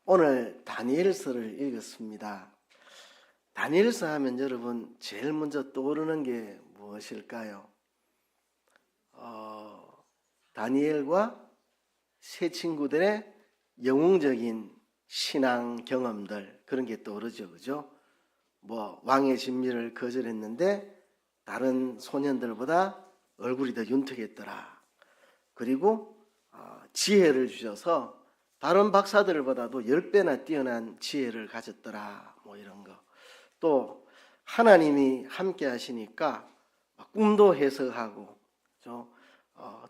오늘 다니엘서를 읽었습니다. 다니엘서 하면 여러분 제일 먼저 떠오르는 게 무엇일까요? 다니엘과 세 친구들의 영웅적인 신앙 경험들, 그런 게 떠오르죠, 그죠? 왕의 진미를 거절했는데 다른 소년들보다 얼굴이 더 윤택했더라. 그리고 지혜를 주셔서 다른 박사들보다도 10배나 뛰어난 지혜를 가졌더라. 이런 거. 또 하나님이 함께 하시니까 꿈도 해석하고,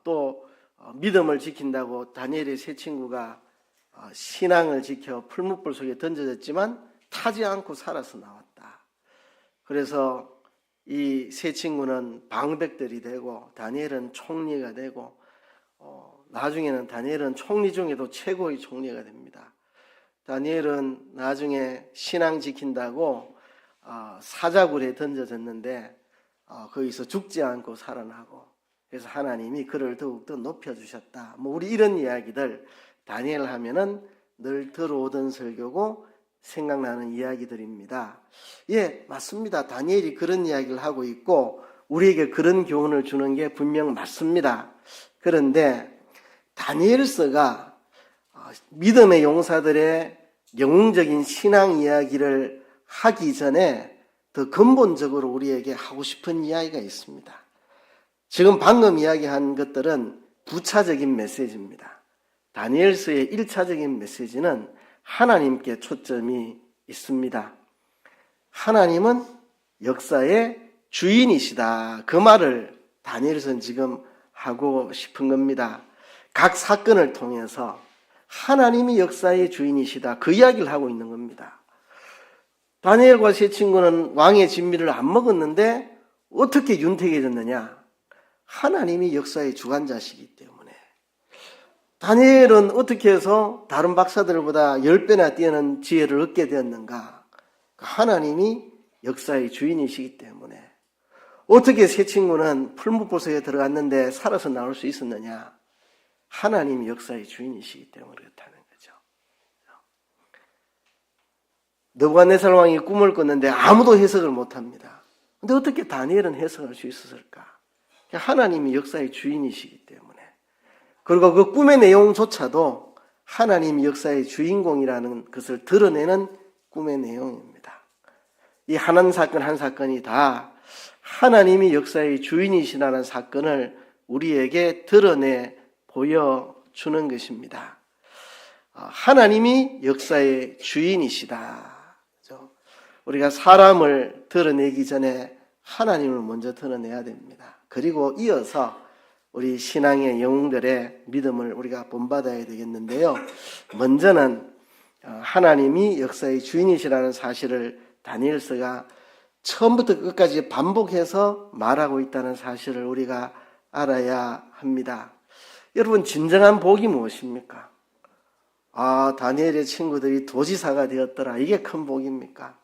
또 믿음을 지킨다고 다니엘의 세 친구가 신앙을 지켜 풀무불 속에 던져졌지만 타지 않고 살아서 나왔다. 그래서 이 세 친구는 방백들이 되고 다니엘은 총리가 되고, 나중에는 다니엘은 총리 중에도 최고의 총리가 됩니다. 다니엘은 나중에 신앙 지킨다고 사자굴에 던져졌는데 거기서 죽지 않고 살아나고, 그래서 하나님이 그를 더욱더 높여주셨다. 우리 이런 이야기들 다니엘 하면은 늘 들어오던 설교고 생각나는 이야기들입니다. 예, 맞습니다. 다니엘이 그런 이야기를 하고 있고 우리에게 그런 교훈을 주는 게 분명 맞습니다. 그런데 다니엘서가 믿음의 용사들의 영웅적인 신앙 이야기를 하기 전에 더 근본적으로 우리에게 하고 싶은 이야기가 있습니다. 지금 방금 이야기한 것들은 부차적인 메시지입니다. 다니엘서의 1차적인 메시지는 하나님께 초점이 있습니다. 하나님은 역사의 주인이시다. 그 말을 다니엘서는 지금 하고 싶은 겁니다. 각 사건을 통해서 하나님이 역사의 주인이시다. 그 이야기를 하고 있는 겁니다. 다니엘과 세 친구는 왕의 진미를 안 먹었는데 어떻게 윤택해졌느냐? 하나님이 역사의 주관자시기 때문에. 다니엘은 어떻게 해서 다른 박사들보다 10배나 뛰어난 지혜를 얻게 되었는가? 하나님이 역사의 주인이시기 때문에. 어떻게 세 친구는 풀무보석에 들어갔는데 살아서 나올 수 있었느냐? 하나님이 역사의 주인이시기 때문에 그렇다는 거죠. 느부갓네살 왕이 꿈을 꿨는데 아무도 해석을 못합니다. 근데 어떻게 다니엘은 해석할 수 있었을까? 하나님이 역사의 주인이시기 때문에. 그리고 그 꿈의 내용조차도 하나님이 역사의 주인공이라는 것을 드러내는 꿈의 내용입니다. 이 한 사건 한 사건이 다 하나님이 역사의 주인이시라는 사건을 우리에게 드러내 보여주는 것입니다. 하나님이 역사의 주인이시다. 우리가 사람을 드러내기 전에 하나님을 먼저 드러내야 됩니다. 그리고 이어서 우리 신앙의 영웅들의 믿음을 우리가 본받아야 되겠는데요. 먼저는 하나님이 역사의 주인이시라는 사실을 다니엘서가 처음부터 끝까지 반복해서 말하고 있다는 사실을 우리가 알아야 합니다. 여러분, 진정한 복이 무엇입니까? 다니엘의 친구들이 도지사가 되었더라. 이게 큰 복입니까?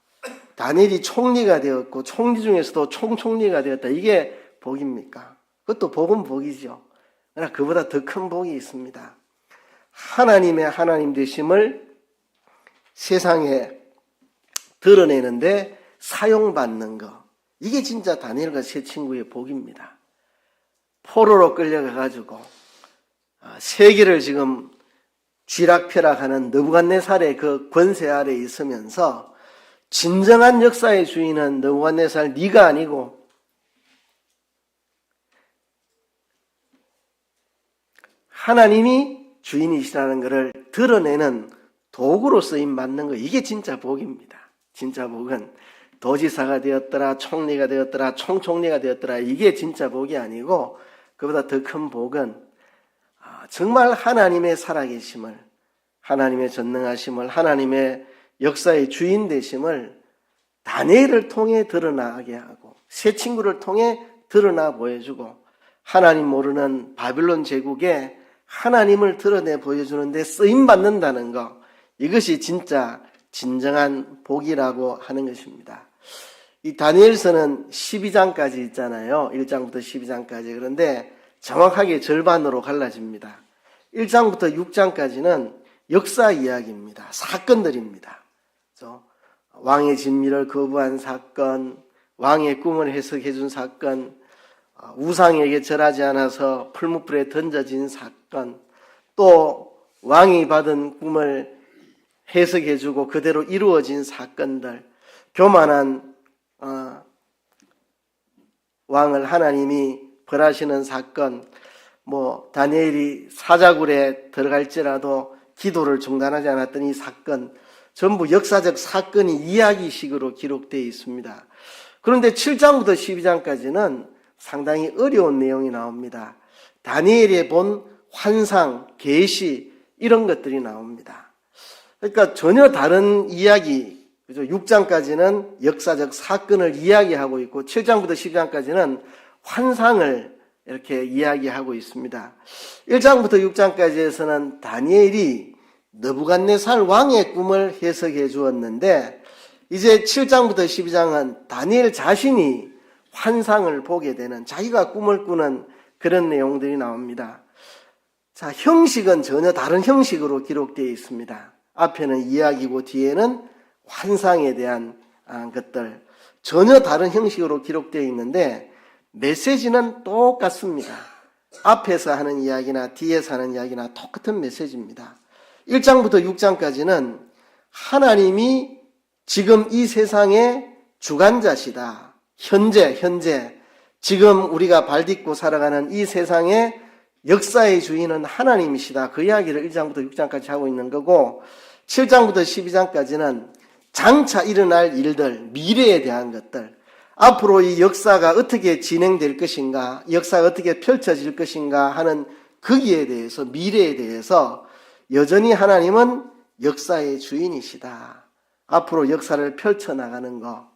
다니엘이 총리가 되었고 총리 중에서도 총총리가 되었다. 이게 복입니까? 그것도 복은 복이죠. 그러나 그보다 더 큰 복이 있습니다. 하나님의 하나님 되심을 세상에 드러내는데 사용받는 것. 이게 진짜 다니엘과 세 친구의 복입니다. 포로로 끌려가가지고 세계를 지금 쥐락펴락하는 느부갓네살의 그 권세 아래에 있으면서 진정한 역사의 주인은 느부갓네살 네가 아니고 하나님이 주인이시라는 것을 드러내는 도구로 쓰임받는 거, 이게 진짜 복입니다. 진짜 복은 도지사가 되었더라, 총리가 되었더라, 총총리가 되었더라, 이게 진짜 복이 아니고 그보다 더 큰 복은 정말 하나님의 살아계심을, 하나님의 전능하심을, 하나님의 역사의 주인 되심을 다니엘을 통해 드러나게 하고 세 친구를 통해 드러나 보여주고 하나님 모르는 바빌론 제국에 하나님을 드러내 보여주는데 쓰임받는다는 것, 이것이 진짜 진정한 복이라고 하는 것입니다. 이 다니엘서는 12장까지 있잖아요. 1장부터 12장까지. 그런데 정확하게 절반으로 갈라집니다. 1장부터 6장까지는 역사 이야기입니다. 사건들입니다. 왕의 진미를 거부한 사건, 왕의 꿈을 해석해 준 사건, 우상에게 절하지 않아서 풀무불에 던져진 사건, 또 왕이 받은 꿈을 해석해 주고 그대로 이루어진 사건들, 교만한 왕을 하나님이 벌하시는 사건, 다니엘이 사자굴에 들어갈지라도 기도를 중단하지 않았던 이 사건, 전부 역사적 사건이 이야기식으로 기록되어 있습니다. 그런데 7장부터 12장까지는 상당히 어려운 내용이 나옵니다. 다니엘이 본 환상, 계시 이런 것들이 나옵니다. 그러니까 전혀 다른 이야기, 그죠? 6장까지는 역사적 사건을 이야기하고 있고 7장부터 12장까지는 환상을 이렇게 이야기하고 있습니다. 1장부터 6장까지에서는 다니엘이 느부갓네살 왕의 꿈을 해석해 주었는데 이제 7장부터 12장은 다니엘 자신이 환상을 보게 되는, 자기가 꿈을 꾸는 그런 내용들이 나옵니다. 자, 형식은 전혀 다른 형식으로 기록되어 있습니다. 앞에는 이야기고 뒤에는 환상에 대한 것들, 전혀 다른 형식으로 기록되어 있는데 메시지는 똑같습니다. 앞에서 하는 이야기나 뒤에서 하는 이야기나 똑같은 메시지입니다. 1장부터 6장까지는 하나님이 지금 이 세상의 주관자시다. 현재 지금 우리가 발딛고 살아가는 이 세상의 역사의 주인은 하나님이시다. 그 이야기를 1장부터 6장까지 하고 있는 거고 7장부터 12장까지는 장차 일어날 일들, 미래에 대한 것들, 앞으로 이 역사가 어떻게 진행될 것인가, 역사가 어떻게 펼쳐질 것인가 하는 거기에 대해서, 미래에 대해서 여전히 하나님은 역사의 주인이시다. 앞으로 역사를 펼쳐나가는 것,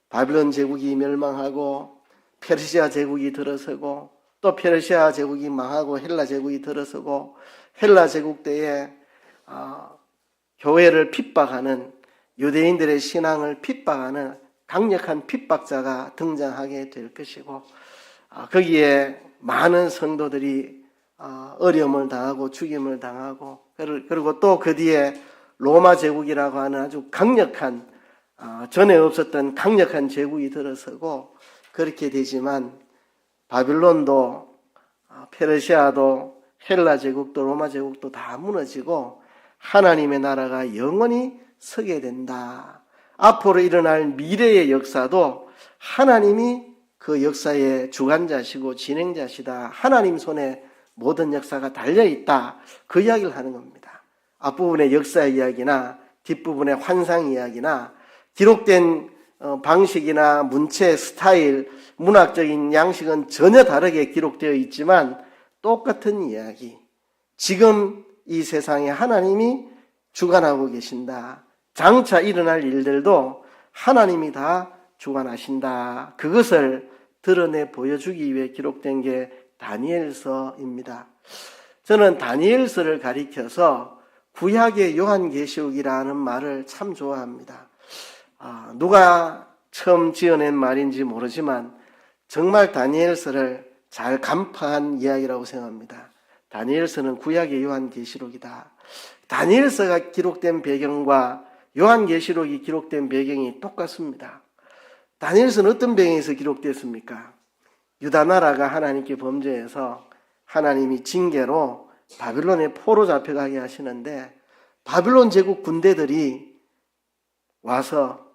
바빌론 제국이 멸망하고 페르시아 제국이 들어서고 또 페르시아 제국이 망하고 헬라 제국이 들어서고 헬라 제국 때에 교회를 핍박하는, 유대인들의 신앙을 핍박하는 강력한 핍박자가 등장하게 될 것이고 거기에 많은 성도들이 어려움을 당하고 죽임을 당하고, 그리고 또 그 뒤에 로마 제국이라고 하는 아주 강력한, 전에 없었던 강력한 제국이 들어서고 그렇게 되지만 바빌론도 페르시아도 헬라 제국도 로마 제국도 다 무너지고 하나님의 나라가 영원히 서게 된다. 앞으로 일어날 미래의 역사도 하나님이 그 역사의 주관자시고 진행자시다. 하나님 손에 모든 역사가 달려있다. 그 이야기를 하는 겁니다. 앞부분의 역사 이야기나 뒷부분의 환상 이야기나 기록된 방식이나 문체, 스타일, 문학적인 양식은 전혀 다르게 기록되어 있지만 똑같은 이야기. 지금 이 세상에 하나님이 주관하고 계신다. 장차 일어날 일들도 하나님이 다 주관하신다. 그것을 드러내 보여주기 위해 기록된 게 다니엘서입니다. 저는 다니엘서를 가리켜서 구약의 요한계시록이라는 말을 참 좋아합니다. 누가 처음 지어낸 말인지 모르지만 정말 다니엘서를 잘 간파한 이야기라고 생각합니다. 다니엘서는 구약의 요한계시록이다. 다니엘서가 기록된 배경과 요한계시록이 기록된 배경이 똑같습니다. 다니엘서는 어떤 배경에서 기록됐습니까? 유다 나라가 하나님께 범죄해서 하나님이 징계로 바빌론에 포로 잡혀가게 하시는데 바빌론 제국 군대들이 와서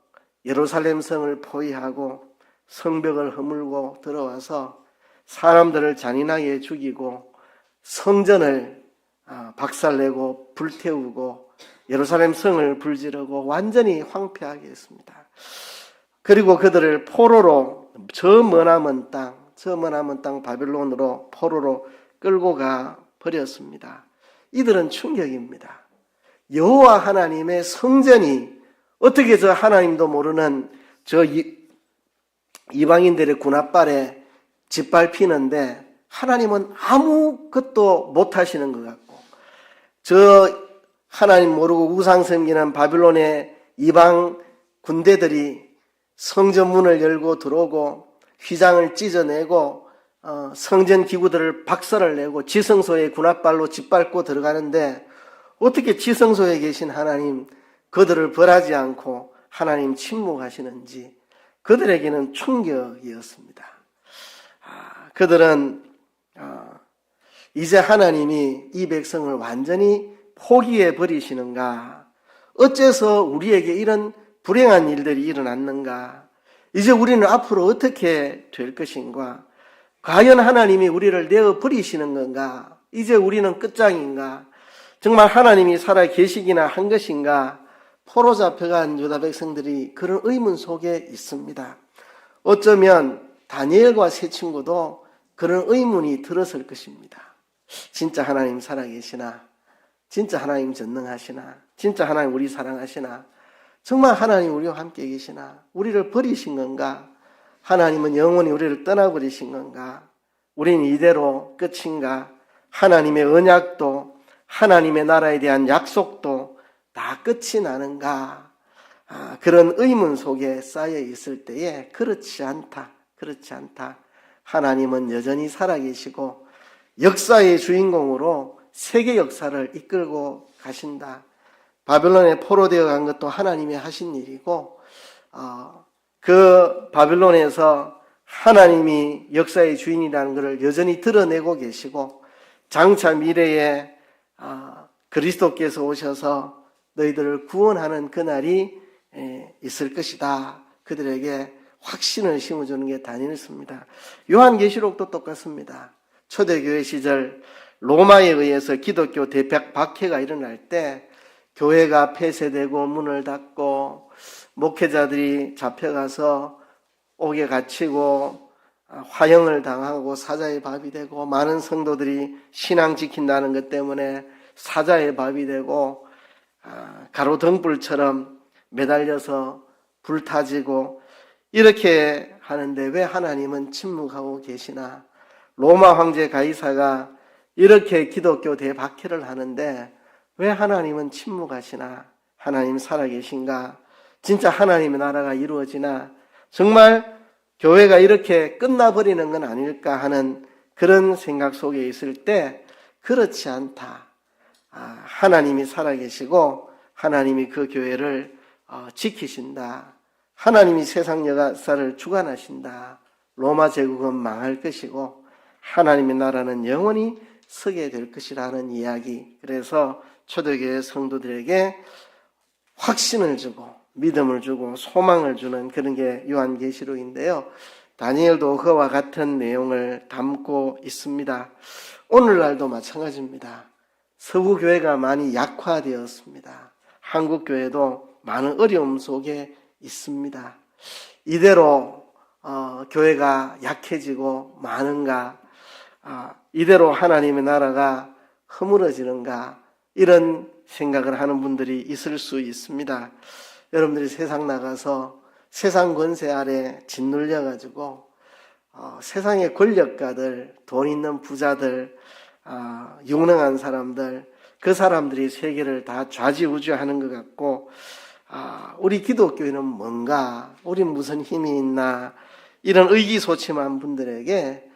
예루살렘 성을 포위하고 성벽을 허물고 들어와서 사람들을 잔인하게 죽이고 성전을 박살내고 불태우고 예루살렘 성을 불지르고 완전히 황폐하게 했습니다. 그리고 그들을 포로로 저 머나먼 땅 바빌론으로 포로로 끌고 가 버렸습니다. 이들은 충격입니다. 여호와 하나님의 성전이 어떻게 저 하나님도 모르는 저 이방인들의 군합발에 짓밟히는데 하나님은 아무것도 못하시는 것 같고, 저 하나님 모르고 우상 섬기는 바빌론의 이방 군대들이 성전 문을 열고 들어오고 휘장을 찢어내고 성전 기구들을 박살을 내고 지성소에 군합발로 짓밟고 들어가는데 어떻게 지성소에 계신 하나님 그들을 벌하지 않고 하나님 침묵하시는지 그들에게는 충격이었습니다. 그들은 이제 하나님이 이 백성을 완전히 포기해 버리시는가? 어째서 우리에게 이런 불행한 일들이 일어났는가? 이제 우리는 앞으로 어떻게 될 것인가? 과연 하나님이 우리를 내어 버리시는 건가? 이제 우리는 끝장인가? 정말 하나님이 살아 계시기나 한 것인가? 포로 잡혀간 유다 백성들이 그런 의문 속에 있습니다. 어쩌면 다니엘과 세 친구도 그런 의문이 들었을 것입니다. 진짜 하나님 살아계시나? 진짜 하나님 전능하시나? 진짜 하나님 우리 사랑하시나? 정말 하나님 우리와 함께 계시나? 우리를 버리신 건가? 하나님은 영원히 우리를 떠나버리신 건가? 우리는 이대로 끝인가? 하나님의 언약도 하나님의 나라에 대한 약속도 다 끝이 나는가? 그런 의문 속에 쌓여 있을 때에 그렇지 않다. 하나님은 여전히 살아계시고 역사의 주인공으로 세계 역사를 이끌고 가신다. 바벨론에 포로되어 간 것도 하나님이 하신 일이고 그 바벨론에서 하나님이 역사의 주인이라는 것을 여전히 드러내고 계시고 장차 미래에 그리스도께서 오셔서 너희들을 구원하는 그날이 있을 것이다. 그들에게 확신을 심어주는 게 다니엘서입니다. 요한계시록도 똑같습니다. 초대교회 시절 로마에 의해서 기독교 대박해가 일어날 때 교회가 폐쇄되고 문을 닫고 목회자들이 잡혀가서 옥에 갇히고 화형을 당하고 사자의 밥이 되고 많은 성도들이 신앙 지킨다는 것 때문에 사자의 밥이 되고 가로등불처럼 매달려서 불타지고 이렇게 하는데 왜 하나님은 침묵하고 계시나? 로마 황제 가이사가 이렇게 기독교 대박해를 하는데 왜 하나님은 침묵하시나? 하나님 살아계신가? 진짜 하나님의 나라가 이루어지나? 정말 교회가 이렇게 끝나버리는 건 아닐까 하는 그런 생각 속에 있을 때 그렇지 않다. 하나님이 살아계시고 하나님이 그 교회를 지키신다. 하나님이 세상 역사를 주관하신다. 로마 제국은 망할 것이고 하나님의 나라는 영원히 서게 될 것이라는 이야기. 그래서 초대교회 성도들에게 확신을 주고 믿음을 주고 소망을 주는 그런 게 요한계시록인데요. 다니엘도 그와 같은 내용을 담고 있습니다. 오늘날도 마찬가지입니다. 서구 교회가 많이 약화되었습니다. 한국 교회도 많은 어려움 속에 있습니다. 이대로 교회가 약해지고 많은가? 이대로 하나님의 나라가 허물어지는가? 이런 생각을 하는 분들이 있을 수 있습니다. 여러분들이 세상 나가서 세상 권세 아래 짓눌려가지고 세상의 권력가들, 돈 있는 부자들, 유능한 사람들, 그 사람들이 세계를 다 좌지우지하는 것 같고 우리 기독교회는 뭔가? 우린 무슨 힘이 있나? 이런 의기소침한 분들에게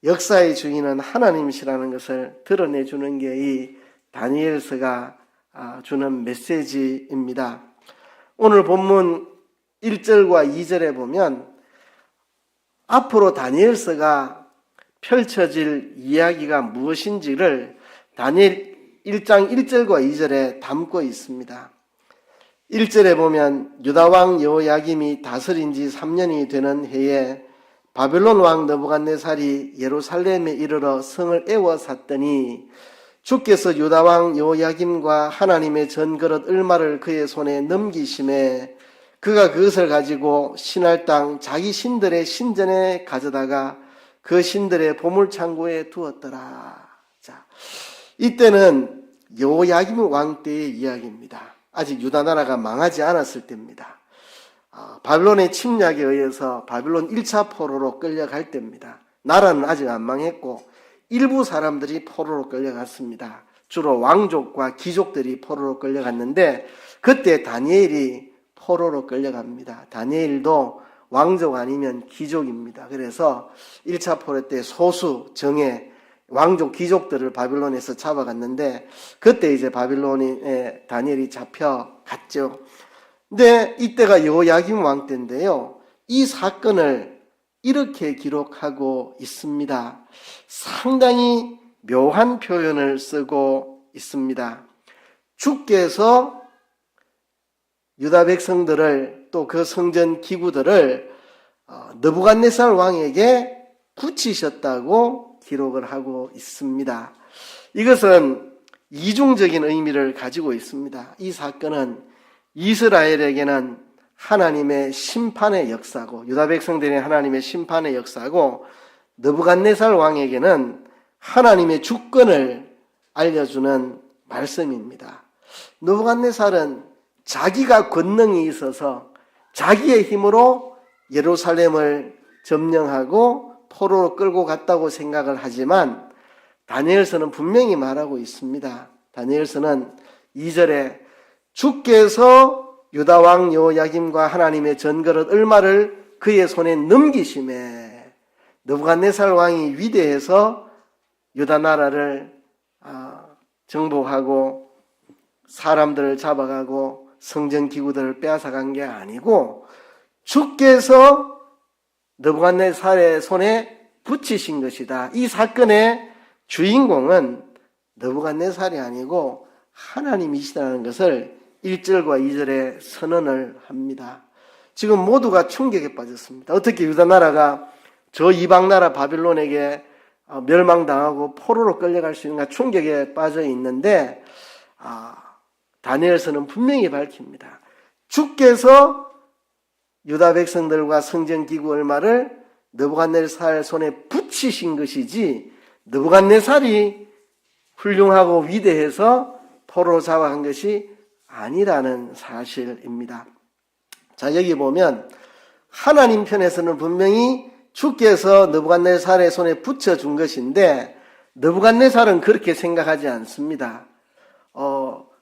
역사의 주인은 하나님이시라는 것을 드러내주는 게 이 다니엘서가 주는 메시지입니다. 오늘 본문 1절과 2절에 보면 앞으로 다니엘서가 펼쳐질 이야기가 무엇인지를 다니엘 1장 1절과 2절에 담고 있습니다. 1절에 보면 유다왕 여호야김이 다스린 지 3년이 되는 해에 바벨론 왕 느부갓네살이 예루살렘에 이르러 성을 에워쌌더니 주께서 유다왕 여호야김과 하나님의 전그릇 을마를 그의 손에 넘기심에 그가 그것을 가지고 신할 땅 자기 신들의 신전에 가져다가 그 신들의 보물창고에 두었더라. 자, 이때는 여호야김 왕 때의 이야기입니다. 아직 유다 나라가 망하지 않았을 때입니다. 바벨론의 침략에 의해서 바벨론 1차 포로로 끌려갈 때입니다. 나라는 아직 안 망했고 일부 사람들이 포로로 끌려갔습니다. 주로 왕족과 귀족들이 포로로 끌려갔는데 그때 다니엘이 포로로 끌려갑니다. 다니엘도 왕족 아니면 귀족입니다. 그래서 1차 포로 때 소수 정예 왕족 귀족들을 바빌론에서 잡아갔는데 그때 이제 바빌론에 다니엘이 잡혀갔죠. 근데 이때가 여호야김 왕 때인데요. 이 사건을 이렇게 기록하고 있습니다. 상당히 묘한 표현을 쓰고 있습니다. 주께서 유다 백성들을 또 그 성전 기구들을 느부갓네살 왕에게 붙이셨다고 기록을 하고 있습니다. 이것은 이중적인 의미를 가지고 있습니다. 이 사건은 이스라엘에게는 하나님의 심판의 역사고 유다 백성들의 하나님의 심판의 역사고 느부갓네살 왕에게는 하나님의 주권을 알려주는 말씀입니다. 느부갓네살은 자기가 권능이 있어서 자기의 힘으로 예루살렘을 점령하고 포로로 끌고 갔다고 생각을 하지만 다니엘서는 분명히 말하고 있습니다. 다니엘서는 2절에 주께서 유다 왕 여호야김과 하나님의 전거릇 을마를 그의 손에 넘기심에 느부갓네살 왕이 위대해서 유다 나라를 정복하고 사람들을 잡아가고 성전 기구들을 빼앗아간 게 아니고 주께서 느부갓네살의 손에 붙이신 것이다. 이 사건의 주인공은 느부갓네살이 아니고 하나님이시다는 것을 1절과 2절에 선언을 합니다. 지금 모두가 충격에 빠졌습니다. 어떻게 유다 나라가 저 이방 나라 바빌론에게 멸망당하고 포로로 끌려갈 수 있는가 충격에 빠져 있는데 다니엘서는 분명히 밝힙니다. 주께서 유다 백성들과 성전 기구 얼마를 느부갓네살 손에 붙이신 것이지 느부갓네살이 훌륭하고 위대해서 포로로 잡아간 것이 아니라는 사실입니다. 자, 여기 보면 하나님 편에서는 분명히 주께서 느부갓네살의 손에 붙여준 것인데 느부갓네살은 그렇게 생각하지 않습니다.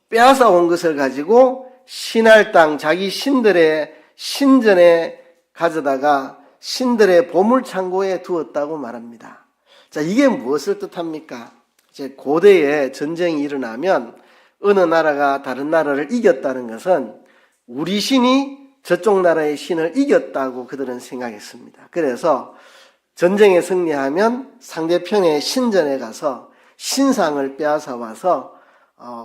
빼앗아 온 것을 가지고 신할 땅 자기 신들의 신전에 가져다가 신들의 보물창고에 두었다고 말합니다. 자, 이게 무엇을 뜻합니까? 이제 고대에 전쟁이 일어나면 어느 나라가 다른 나라를 이겼다는 것은 우리 신이 저쪽 나라의 신을 이겼다고 그들은 생각했습니다. 그래서 전쟁에 승리하면 상대편의 신전에 가서 신상을 빼앗아 와서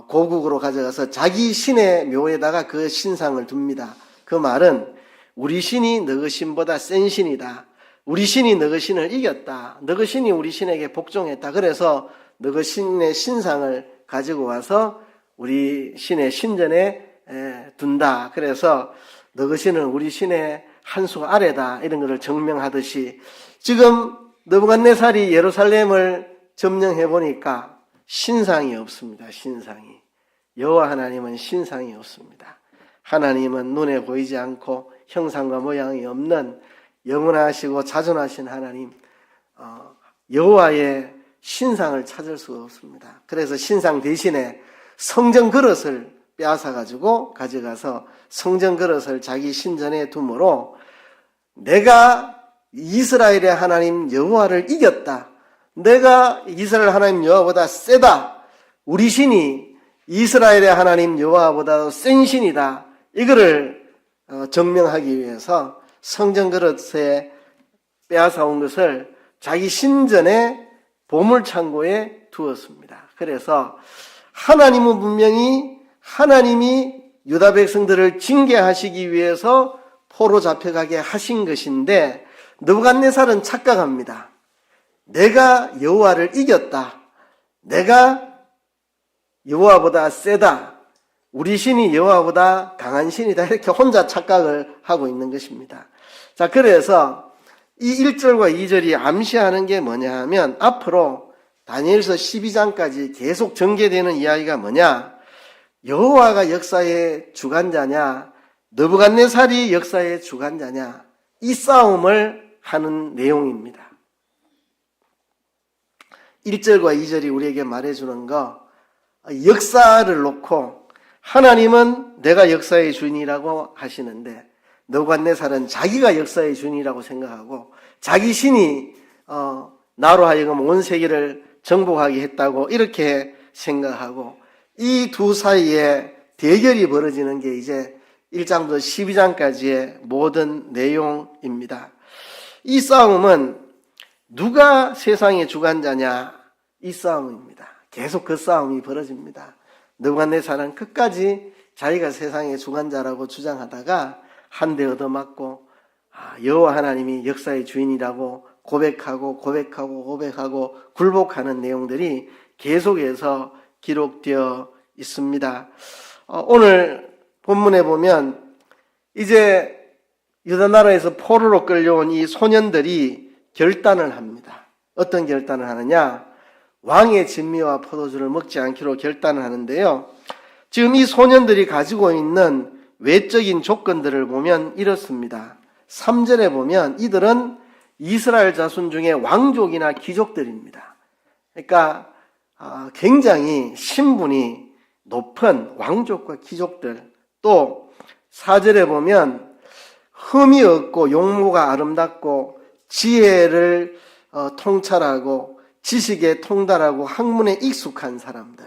고국으로 가져가서 자기 신의 묘에다가 그 신상을 둡니다. 그 말은 우리 신이 너희 신보다 센 신이다. 우리 신이 너희 신을 이겼다. 너희 신이 우리 신에게 복종했다. 그래서 너희 신의 신상을 가지고 와서 우리 신의 신전에 둔다. 그래서 너희 신은 우리 신의 한 수 아래다. 이런 것을 증명하듯이 지금 느부갓네살이 예루살렘을 점령해 보니까 신상이 없습니다. 신상이. 여호와 하나님은 신상이 없습니다. 하나님은 눈에 보이지 않고 형상과 모양이 없는 영원하시고 자존하신 하나님, 여호와의 신상을 찾을 수가 없습니다. 그래서 신상 대신에 성전 그릇을 빼앗아 가져가서 성전 그릇을 자기 신전에 두므로 내가 이스라엘의 하나님 여호와를 이겼다. 내가 이스라엘 하나님 여호와보다 세다. 우리 신이 이스라엘의 하나님 여호와보다 센 신이다. 이거를 증명하기 위해서 성전 그릇에 빼앗아 온 것을 자기 신전의 보물창고에 두었습니다. 그래서 하나님은 분명히 하나님이 유다 백성들을 징계하시기 위해서 포로 잡혀가게 하신 것인데 느부갓네살은 착각합니다. 내가 여호와를 이겼다. 내가 여호와보다 세다. 우리 신이 여호와보다 강한 신이다. 이렇게 혼자 착각을 하고 있는 것입니다. 자, 그래서 이 1절과 2절이 암시하는 게 뭐냐 하면 앞으로 다니엘서 12장까지 계속 전개되는 이야기가 뭐냐? 여호와가 역사의 주관자냐? 느부갓네살이 역사의 주관자냐? 이 싸움을 하는 내용입니다. 1절과 2절이 우리에게 말해주는 거, 역사를 놓고 하나님은 내가 역사의 주인이라고 하시는데 느부갓네살은 자기가 역사의 주인이라고 생각하고 자기 신이 나로 하여금 온 세계를 정복하게 했다고 이렇게 생각하고, 이 두 사이에 대결이 벌어지는 게 이제 1장부터 12장까지의 모든 내용입니다. 이 싸움은 누가 세상의 주관자냐, 이 싸움입니다. 계속 그 싸움이 벌어집니다. 느부갓네살은 끝까지 자기가 세상의 주관자라고 주장하다가 한 대 얻어맞고 여호와 하나님이 역사의 주인이라고 고백하고 굴복하는 내용들이 계속해서 기록되어 있습니다. 오늘 본문에 보면 이제 유다 나라에서 포로로 끌려온 이 소년들이 결단을 합니다. 어떤 결단을 하느냐? 왕의 진미와 포도주를 먹지 않기로 결단을 하는데요. 지금 이 소년들이 가지고 있는 외적인 조건들을 보면 이렇습니다. 3절에 보면 이들은 이스라엘 자손 중에 왕족이나 귀족들입니다. 그러니까 굉장히 신분이 높은 왕족과 귀족들, 또 4절에 보면 흠이 없고 용모가 아름답고 지혜를 통찰하고 지식에 통달하고 학문에 익숙한 사람들.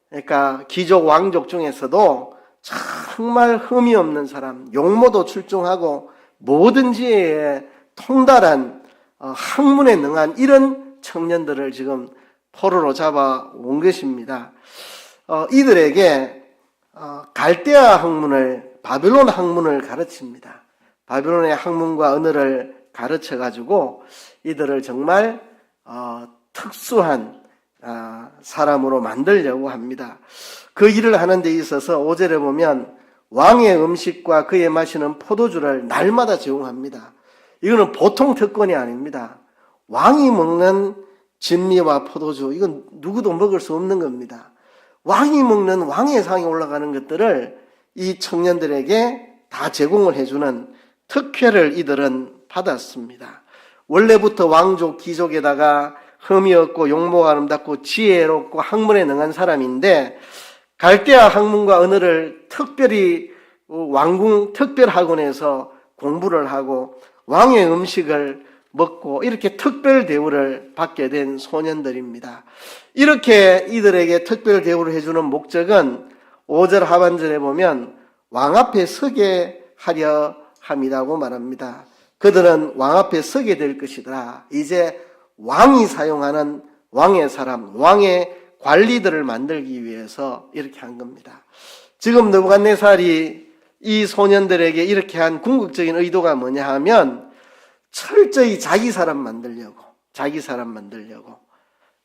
그러니까 귀족 왕족 중에서도 정말 흠이 없는 사람, 용모도 출중하고 모든 지혜에 통달한 학문에 능한 이런 청년들을 지금 포로로 잡아온 것입니다. 이들에게 갈대아 학문을, 바빌론 학문을 가르칩니다. 바빌론의 학문과 언어를 가르쳐가지고 이들을 정말 특수한 사람으로 만들려고 합니다. 그 일을 하는 데 있어서 5절에 보면 왕의 음식과 그의 마시는 포도주를 날마다 제공합니다. 이거는 보통 특권이 아닙니다. 왕이 먹는 진미와 포도주, 이건 누구도 먹을 수 없는 겁니다. 왕이 먹는 왕의 상에 올라가는 것들을 이 청년들에게 다 제공을 해주는 특혜를 이들은 받았습니다. 원래부터 왕족, 귀족에다가 흠이 없고 용모가 아름답고 지혜롭고 학문에 능한 사람인데, 갈대아 학문과 언어를 특별히 왕궁 특별학원에서 공부를 하고 왕의 음식을 먹고 이렇게 특별 대우를 받게 된 소년들입니다. 이렇게 이들에게 특별 대우를 해주는 목적은 5절 하반절에 보면 왕 앞에 서게 하려 함이라고 말합니다. 그들은 왕 앞에 서게 될 것이더라. 이제 왕이 사용하는 왕의 사람, 왕의 관리들을 만들기 위해서 이렇게 한 겁니다. 지금 느부갓네살이 이 소년들에게 이렇게 한 궁극적인 의도가 뭐냐 하면 철저히 자기 사람 만들려고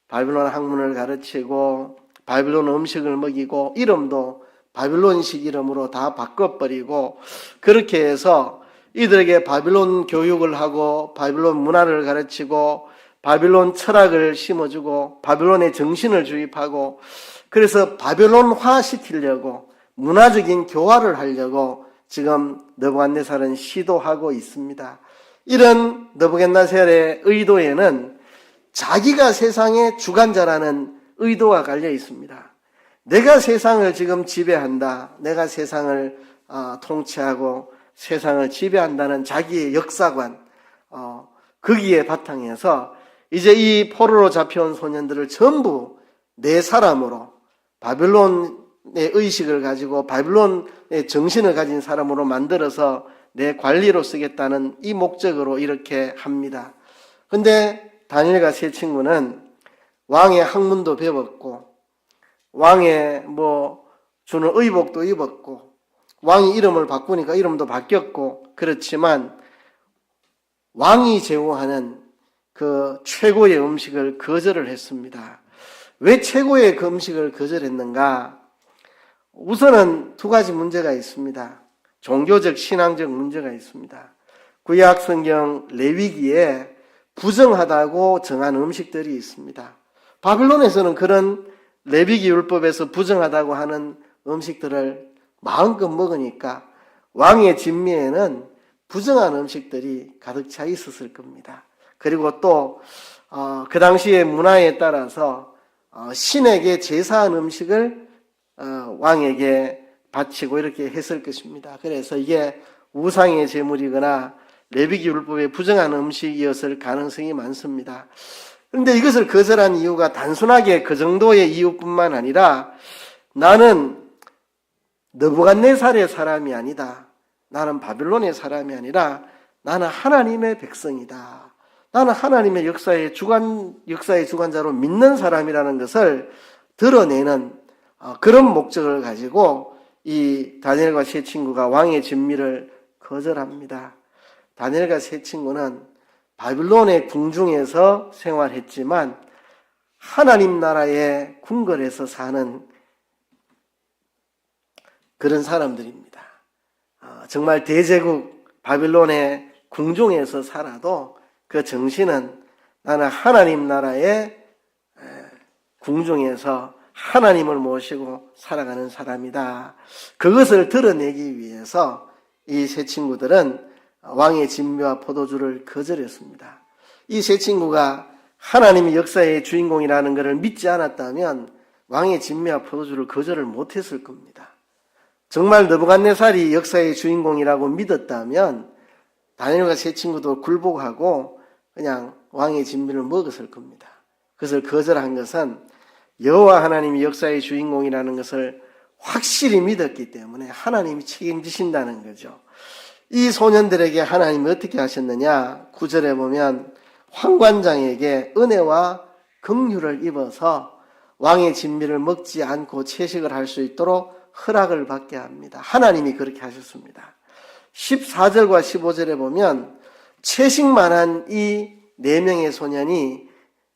바빌론 학문을 가르치고 바빌론 음식을 먹이고 이름도 바빌론식 이름으로 다 바꿔버리고, 그렇게 해서 이들에게 바빌론 교육을 하고 바빌론 문화를 가르치고 바빌론 철학을 심어주고 바빌론의 정신을 주입하고, 그래서 바빌론화 시키려고 문화적인 교화를 하려고 지금 느부갓네살은 시도하고 있습니다. 이런 느부갓네살의 의도에는 자기가 세상의 주관자라는 의도가 깔려 있습니다. 내가 세상을 지금 지배한다, 내가 세상을 통치하고 세상을 지배한다는 자기의 역사관, 거기에 바탕에서 이제 이 포로로 잡혀온 소년들을 전부 내 사람으로, 바빌론의 의식을 가지고 바빌론의 정신을 가진 사람으로 만들어서 내 관리로 쓰겠다는 이 목적으로 이렇게 합니다. 근데 다니엘과 세 친구는 왕의 학문도 배웠고 왕의 주는 의복도 입었고 왕이 이름을 바꾸니까 이름도 바뀌었고, 그렇지만 왕이 제공하는 그 최고의 음식을 거절을 했습니다. 왜 최고의 그 음식을 거절했는가? 우선은 두 가지 문제가 있습니다. 종교적, 신앙적 문제가 있습니다. 구약 성경 레위기에 부정하다고 정한 음식들이 있습니다. 바빌론에서는 그런 레위기 율법에서 부정하다고 하는 음식들을 마음껏 먹으니까 왕의 진미에는 부정한 음식들이 가득 차 있었을 겁니다. 그리고 또 그 당시의 문화에 따라서 신에게 제사한 음식을 왕에게 바치고 이렇게 했을 것입니다. 그래서 이게 우상의 제물이거나 레위기 율법에 부정한 음식이었을 가능성이 많습니다. 그런데 이것을 거절한 이유가 단순하게 그 정도의 이유뿐만 아니라 나는 느부갓네살의 사람이 아니다. 나는 바빌론의 사람이 아니라 나는 하나님의 백성이다. 나는 하나님의 역사의 주관자로 믿는 사람이라는 것을 드러내는 그런 목적을 가지고 이 다니엘과 세 친구가 왕의 진미를 거절합니다. 다니엘과 세 친구는 바빌론의 궁중에서 생활했지만 하나님 나라의 궁궐에서 사는 그런 사람들입니다. 정말 대제국 바빌론의 궁중에서 살아도 그 정신은 나는 하나님 나라의 궁중에서 하나님을 모시고 살아가는 사람이다. 그것을 드러내기 위해서 이 세 친구들은 왕의 진미와 포도주를 거절했습니다. 이 세 친구가 하나님이 역사의 주인공이라는 것을 믿지 않았다면 왕의 진미와 포도주를 거절을 못했을 겁니다. 정말 느부갓네살이 역사의 주인공이라고 믿었다면 다니엘과 세 친구도 굴복하고 그냥 왕의 진미를 먹었을 겁니다. 그것을 거절한 것은 여호와 하나님이 역사의 주인공이라는 것을 확실히 믿었기 때문에 하나님이 책임지신다는 거죠. 이 소년들에게 하나님이 어떻게 하셨느냐? 9절에 보면 황관장에게 은혜와 긍휼을 입어서 왕의 진미를 먹지 않고 채식을 할 수 있도록 허락을 받게 합니다. 하나님이 그렇게 하셨습니다. 14절과 15절에 보면 채식만 한 이 4명의 소년이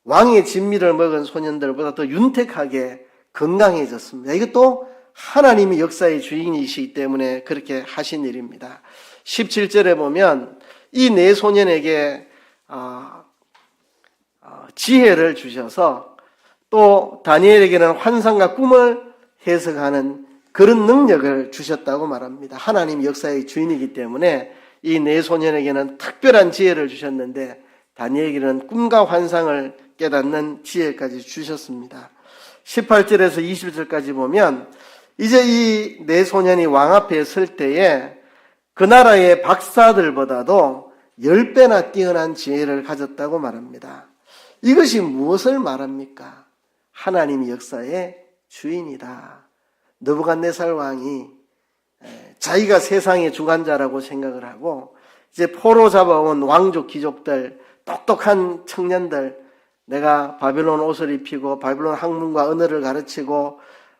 왕의 진미를 먹은 소년들보다 더 윤택하게 건강해졌습니다. 이것도 하나님이 역사의 주인이시기 때문에 그렇게 하신 일입니다. 17절에 보면 이 4소년에게 지혜를 주셔서 또 다니엘에게는 환상과 꿈을 해석하는 그런 능력을 주셨다고 말합니다. 하나님이 역사의 주인이기 때문에 이 4소년에게는 특별한 지혜를 주셨는데 다니엘에게는 꿈과 환상을 깨닫는 지혜까지 주셨습니다. 18절에서 20절까지 보면 이제 이 4소년이 왕 앞에 설 때에 그 나라의 박사들보다도 10배나 뛰어난 지혜를 가졌다고 말합니다. 이것이 무엇을 말합니까? 하나님이 역사의 주인이다. 느부갓네살 왕이 자기가 세상의 주관자라고 생각을 하고 이제 포로 잡아온 왕족 귀족들, 똑똑한 청년들, 내가 바빌론 옷을 입히고 바빌론 학문과 언어를 가르치고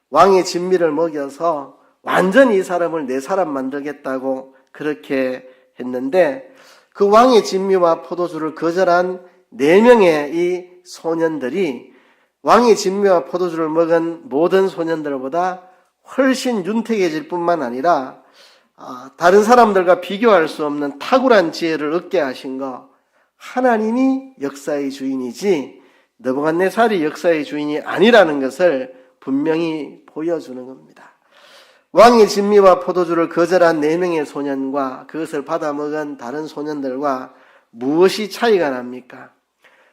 왕의 진미를 먹여서 완전히 이 사람을 내 사람 만들겠다고 그렇게 했는데 그 왕의 진미와 포도주를 거절한 4명의 이 소년들이 왕의 진미와 포도주를 먹은 모든 소년들보다 훨씬 윤택해질 뿐만 아니라 다른 사람들과 비교할 수 없는 탁월한 지혜를 얻게 하신 것, 하나님이 역사의 주인이지 느부갓네살이 역사의 주인이 아니라는 것을 분명히 보여주는 겁니다. 왕의 진미와 포도주를 거절한 4명의 소년과 그것을 받아먹은 다른 소년들과 무엇이 차이가 납니까?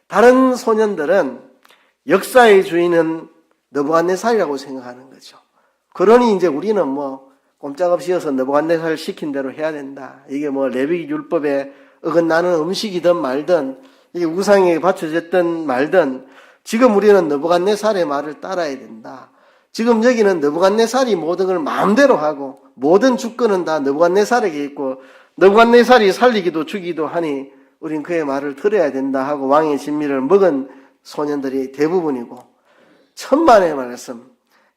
다른 소년들은 역사의 주인은 느부갓네살이라고 생각하는 거죠. 그러니 이제 우리는 꼼짝없이 해서 느부갓네살 시킨 대로 해야 된다. 이게 레위기 율법에 어긋나는 음식이든 말든 이게 우상에게 바쳐졌든 말든 지금 우리는 느부갓네살의 말을 따라야 된다. 지금 여기는 느부갓네살이 모든 걸 마음대로 하고 모든 주권은 다 느부갓네살에게 있고 느부갓네살이 살리기도 주기도 하니 우린 그의 말을 들어야 된다 하고 왕의 진미를 먹은 소년들이 대부분이고 천만의 말씀,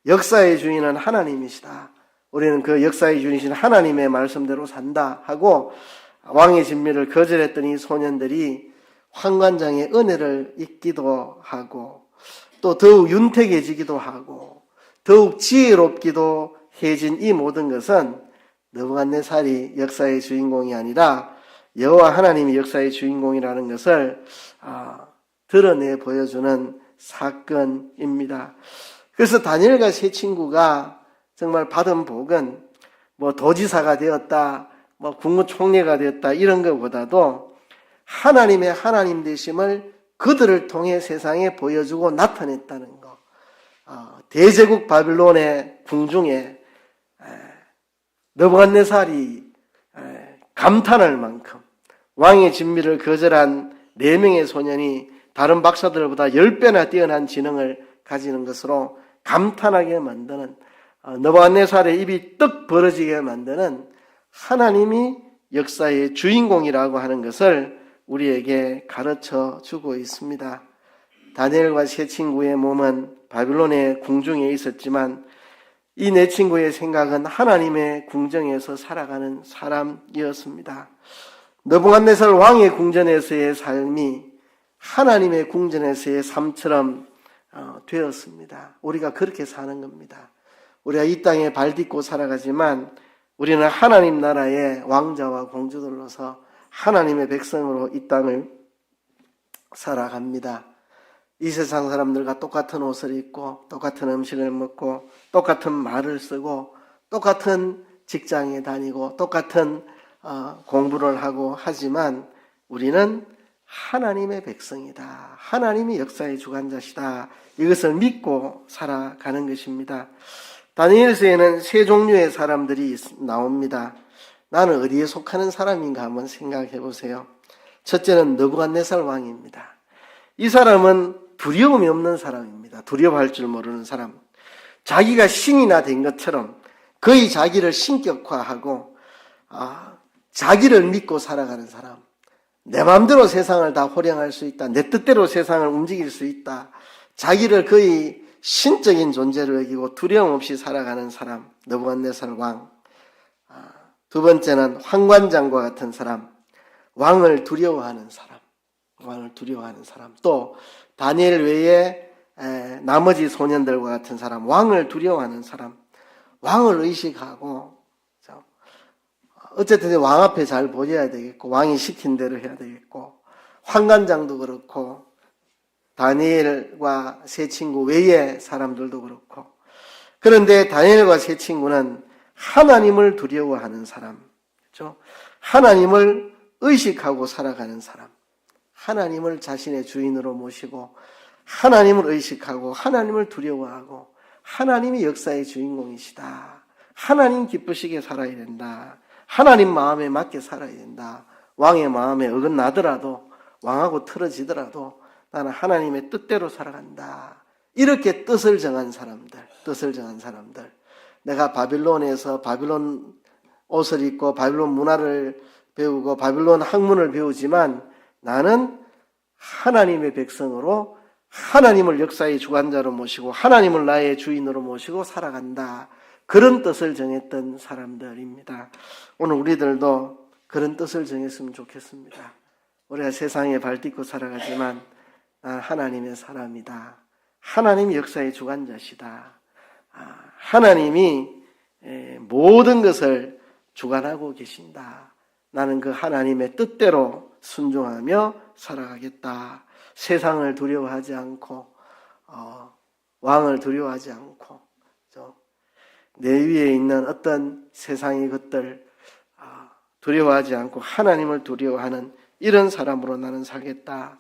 역사의 주인은 하나님이시다. 우리는 그 역사의 주인이신 하나님의 말씀대로 산다 하고 왕의 진미를 거절했던 이 소년들이 황관장의 은혜를 잊기도 하고 또 더욱 윤택해지기도 하고 더욱 지혜롭기도 해진 이 모든 것은 느부갓네살이 역사의 주인공이 아니라 여호와 하나님이 역사의 주인공이라는 것을 드러내 보여주는 사건입니다. 그래서 다니엘과 세 친구가 정말 받은 복은 도지사가 되었다, 국무총리가 되었다 이런 것보다도 하나님의 하나님 되심을 그들을 통해 세상에 보여주고 나타냈다는 것. 대제국 바빌론의 궁중에 느부갓네살이 감탄할 만큼 왕의 진미를 거절한 4명의 소년이 다른 박사들보다 10배나 뛰어난 지능을 가지는 것으로 감탄하게 만드는, 느부갓네살의 입이 떡 벌어지게 만드는 하나님이 역사의 주인공이라고 하는 것을 우리에게 가르쳐 주고 있습니다. 다니엘과 세 친구의 몸은 바빌론의 궁중에 있었지만 이 네 친구의 생각은 하나님의 궁정에서 살아가는 사람이었습니다. 느부갓네살 왕의 궁전에서의 삶이 하나님의 궁전에서의 삶처럼 되었습니다. 우리가 그렇게 사는 겁니다. 우리가 이 땅에 발 딛고 살아가지만 우리는 하나님 나라의 왕자와 공주들로서 하나님의 백성으로 이 땅을 살아갑니다. 이 세상 사람들과 똑같은 옷을 입고 똑같은 음식을 먹고 똑같은 말을 쓰고 똑같은 직장에 다니고 똑같은 공부를 하고 하지만 우리는 하나님의 백성이다. 하나님이 역사의 주관자시다. 이것을 믿고 살아가는 것입니다. 다니엘서에는 세 종류의 사람들이 나옵니다. 나는 어디에 속하는 사람인가 한번 생각해 보세요. 첫째는 느부갓네살 왕입니다. 이 사람은 두려움이 없는 사람입니다. 두려워할 줄 모르는 사람. 자기가 신이나 된 것처럼 거의 자기를 신격화하고 자기를 믿고 살아가는 사람. 내 마음대로 세상을 다 호령할 수 있다. 내 뜻대로 세상을 움직일 수 있다. 자기를 거의 신적인 존재로 여기고 두려움 없이 살아가는 사람. 느부갓네살 왕. 두 번째는 환관장과 같은 사람. 왕을 두려워하는 사람. 왕을 두려워하는 사람. 또 다니엘 외에 나머지 소년들과 같은 사람. 왕을 두려워하는 사람. 왕을 의식하고 어쨌든 왕 앞에 잘 보여야 되겠고 왕이 시킨 대로 해야 되겠고 환관장도 그렇고 다니엘과 세 친구 외의 사람들도 그렇고 그런데 다니엘과 세 친구는 하나님을 두려워하는 사람, 그렇죠? 하나님을 의식하고 살아가는 사람, 하나님을 자신의 주인으로 모시고 하나님을 의식하고 하나님을 두려워하고 하나님이 역사의 주인공이시다. 하나님 기쁘시게 살아야 된다. 하나님 마음에 맞게 살아야 된다. 왕의 마음에 어긋나더라도 왕하고 틀어지더라도 나는 하나님의 뜻대로 살아간다. 이렇게 뜻을 정한 사람들. 내가 바빌론에서 바빌론 옷을 입고 바빌론 문화를 배우고 바빌론 학문을 배우지만 나는 하나님의 백성으로 하나님을 역사의 주관자로 모시고 하나님을 나의 주인으로 모시고 살아간다. 그런 뜻을 정했던 사람들입니다. 오늘 우리들도 그런 뜻을 정했으면 좋겠습니다. 우리가 세상에 발 딛고 살아가지만 난 하나님의 사람이다. 하나님이 역사의 주관자시다. 하나님이 모든 것을 주관하고 계신다. 나는 그 하나님의 뜻대로 순종하며 살아가겠다. 세상을 두려워하지 않고 왕을 두려워하지 않고 내 위에 있는 어떤 세상의 것들 두려워하지 않고 하나님을 두려워하는 이런 사람으로 나는 살겠다.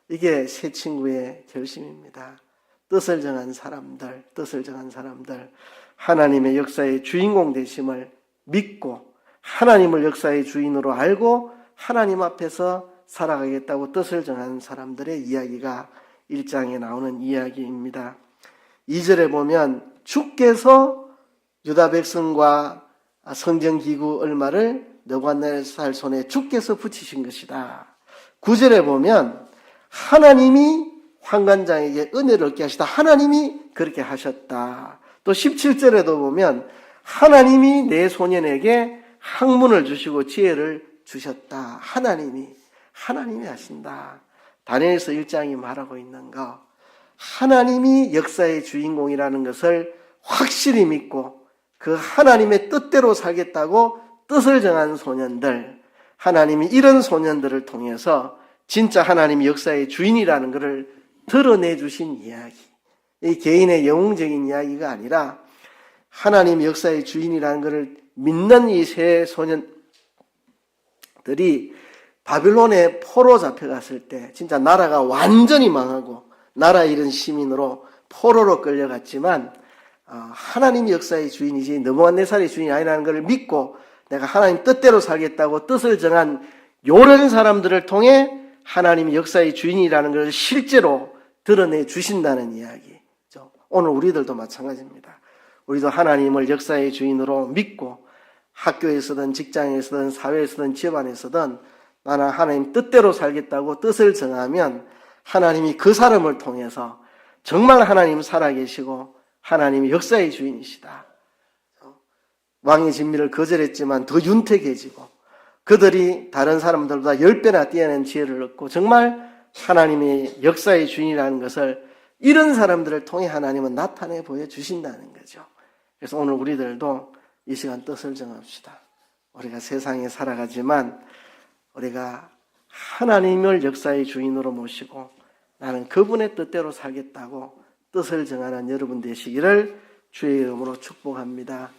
이게 세 친구의 결심입니다. 뜻을 정한 사람들, 하나님의 역사의 주인공 되심을 믿고 하나님을 역사의 주인으로 알고 하나님 앞에서 살아가겠다고 뜻을 정한 사람들의 이야기가 1장에 나오는 이야기입니다. 2절에 보면 주께서 유다 백성과 성전기구 얼마를 느부갓네살 손에 주께서 붙이신 것이다. 9절에 보면 하나님이 환관장에게 은혜를 얻게 하시다. 하나님이 그렇게 하셨다. 또 17절에도 보면 하나님이 내 소년에게 학문을 주시고 지혜를 주셨다. 하나님이 하신다. 다니엘서 1장이 말하고 있는 거, 하나님이 역사의 주인공이라는 것을 확실히 믿고 그 하나님의 뜻대로 살겠다고 뜻을 정한 소년들, 하나님이 이런 소년들을 통해서 진짜 하나님이 역사의 주인이라는 것을 드러내 주신 이야기. 이 개인의 영웅적인 이야기가 아니라 하나님 역사의 주인이라는 것을 믿는 이 세 소년들이 바빌론에 포로 잡혀갔을 때 진짜 나라가 완전히 망하고 나라 잃은 시민으로 포로로 끌려갔지만 하나님이 역사의 주인이지 느부갓네살의 주인이 아니라는 것을 믿고 내가 하나님 뜻대로 살겠다고 뜻을 정한 이런 사람들을 통해 하나님이 역사의 주인이라는 것을 실제로 드러내 주신다는 이야기죠. 오늘 우리들도 마찬가지입니다. 우리도 하나님을 역사의 주인으로 믿고 학교에서든 직장에서든 사회에서든 집안에서든 나는 하나님 뜻대로 살겠다고 뜻을 정하면 하나님이 그 사람을 통해서 정말 하나님 살아계시고 하나님이 역사의 주인이시다. 왕의 진미를 거절했지만 더 윤택해지고 그들이 다른 사람들보다 10배나 뛰어난 지혜를 얻고 정말 하나님의 역사의 주인이라는 것을 이런 사람들을 통해 하나님은 나타내 보여주신다는 거죠. 그래서 오늘 우리들도 이 시간 뜻을 정합시다. 우리가 세상에 살아가지만 우리가 하나님을 역사의 주인으로 모시고 나는 그분의 뜻대로 살겠다고 뜻을 정하는 여러분 되시기를 주의 이름으로 축복합니다.